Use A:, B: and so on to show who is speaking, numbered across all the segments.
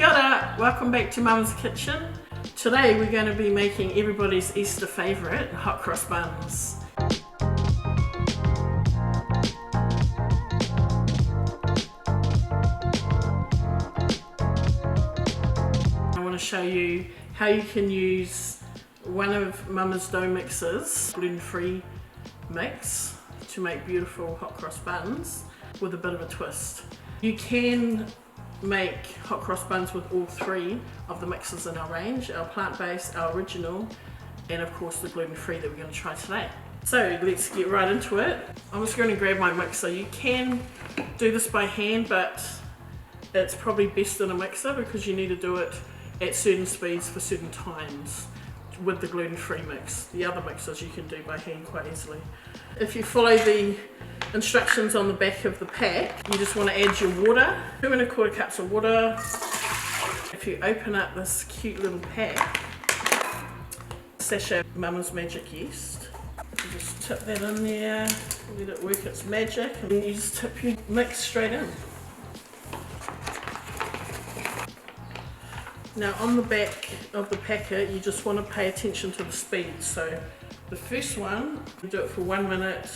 A: Kia ora, welcome back to Mum's Kitchen. Today we're going to be making everybody's Easter favourite, hot cross buns. I want to show you how you can use one of Mama's dough mixes, gluten-free mix, to make beautiful hot cross buns with a bit of a twist. You can make hot cross buns with all three of the mixes in our range, our plant-based, our original, and of course the gluten-free that we're going to try today. So let's get right into it. I'm just going to grab my mixer. You can do this by hand, but it's probably best in a mixer because you need to do it at certain speeds for certain times with the gluten-free mix. The other mixes you can do by hand quite easily. If you follow the instructions on the back of the pack, you just want to add your water, 2 1/4 cups of water. If you open up this cute little pack, sachet of Mama's Magic yeast, you just tip that in there, let it work its magic, and you just tip your mix straight in. Now on the back of the packet, you just want to pay attention to the speed. So the first one, you do it for 1 minute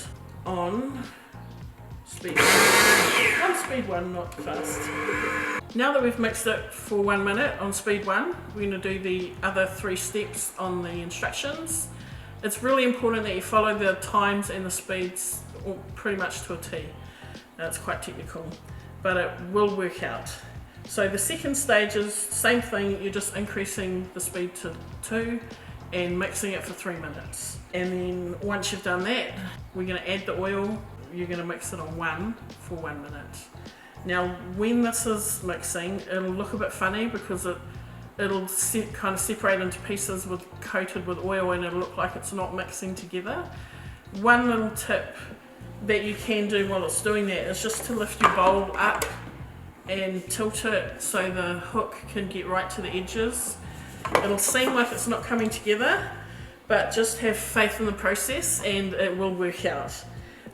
A: on speed 1. On speed 1, not fast. Now that we've mixed it for 1 minute on speed 1, we're going to do the other 3 steps on the instructions. It's really important that you follow the times and the speeds pretty much to a T. Now, it's quite technical, but it will work out. So the second stage is same thing, you're just increasing the speed to 2 and mixing it for 3 minutes. And then once you've done that, we're going to add the oil. You're going to mix it on 1 for 1 minute. Now when this is mixing, it'll look a bit funny because it'll kind of separate into pieces coated with oil, and it'll look like it's not mixing together. One little tip that you can do while it's doing that is just to lift your bowl up and tilt it so the hook can get right to the edges. It'll seem like it's not coming together, but just have faith in the process and it will work out.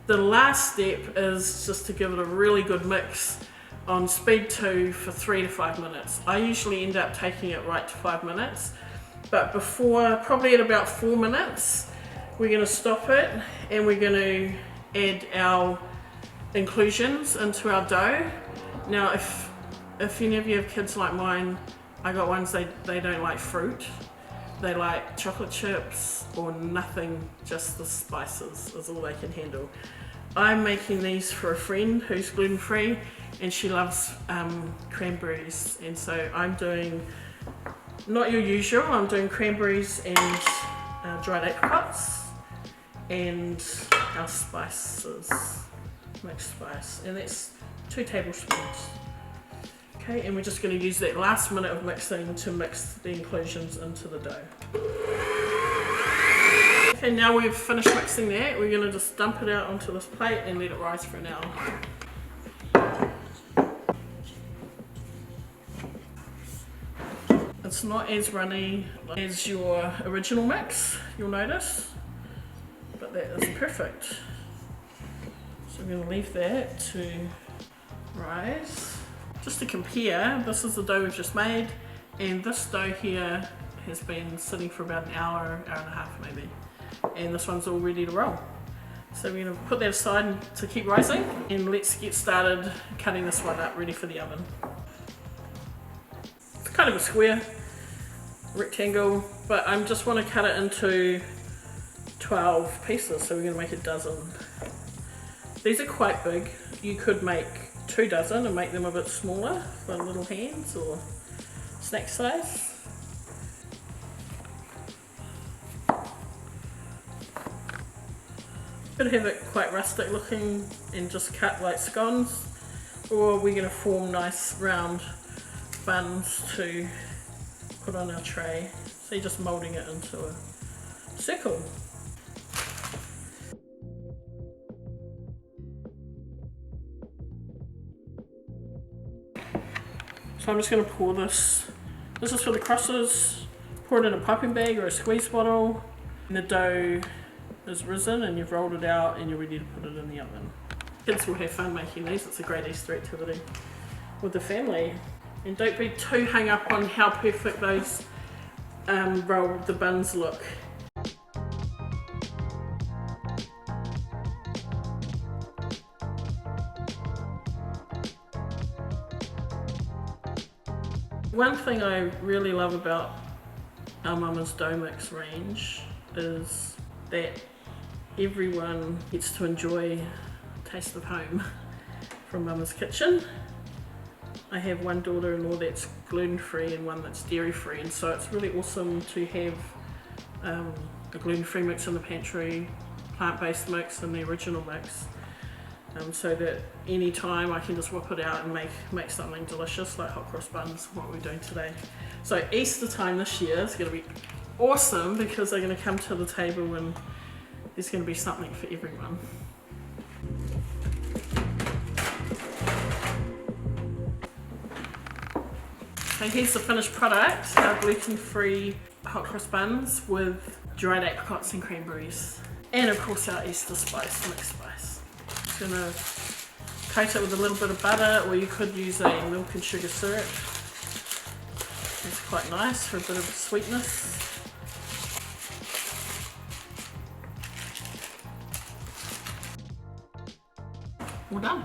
A: The last step is just to give it a really good mix on speed 2 for 3 to 5 minutes. I usually end up taking it right to 5 minutes, but probably at about 4 minutes, we're going to stop it and we're going to add our inclusions into our dough. Now if any of you have kids like mine, I got ones they don't like fruit. They like chocolate chips or nothing, just the spices is all they can handle. I'm making these for a friend who's gluten-free and she loves cranberries, and so I'm doing not your usual, I'm doing cranberries and dried apricots and our spices, mixed spice, and that's 2 tablespoons. Okay, and we're just going to use that last minute of mixing to mix the inclusions into the dough. Okay, now we've finished mixing that, we're going to just dump it out onto this plate and let it rise for an hour. It's not as runny as your original mix, you'll notice, but that is perfect. So we're going to leave that to rise. Just to compare, this is the dough we've just made, and this dough here has been sitting for about an hour, hour and a half maybe, and this one's all ready to roll. So we're going to put that aside to keep rising, and let's get started cutting this one up ready for the oven. It's kind of a square rectangle, but I just want to cut it into 12 pieces, so we're going to make a dozen. These are quite big. You could make 2 dozen and make them a bit smaller for little hands or snack size. Could have it quite rustic looking and just cut like scones, or we're going to form nice round buns to put on our tray. So you're just moulding it into a circle. So I'm just going to pour this. This is for the crosses. Pour it in a piping bag or a squeeze bottle. And the dough is risen and you've rolled it out and you're ready to put it in the oven. Kids will have fun making these. It's a great Easter activity with the family. And don't be too hung up on how perfect those the buns look. One thing I really love about our Mama's Dough Mix range is that everyone gets to enjoy a taste of home from Mama's kitchen. I have one daughter-in-law that's gluten-free and one that's dairy-free, and so it's really awesome to have a gluten-free mix in the pantry, plant-based mix and the original mix, so that any time I can just whip it out and make something delicious like hot cross buns, what we're doing today. So Easter time this year is going to be awesome because they're going to come to the table and there's going to be something for everyone. So here's the finished product, our gluten-free hot cross buns with dried apricots and cranberries. And of course our Easter spice, mixed spice. Just gonna coat it with a little bit of butter, or you could use a milk and sugar syrup. It's quite nice for a bit of sweetness. All done.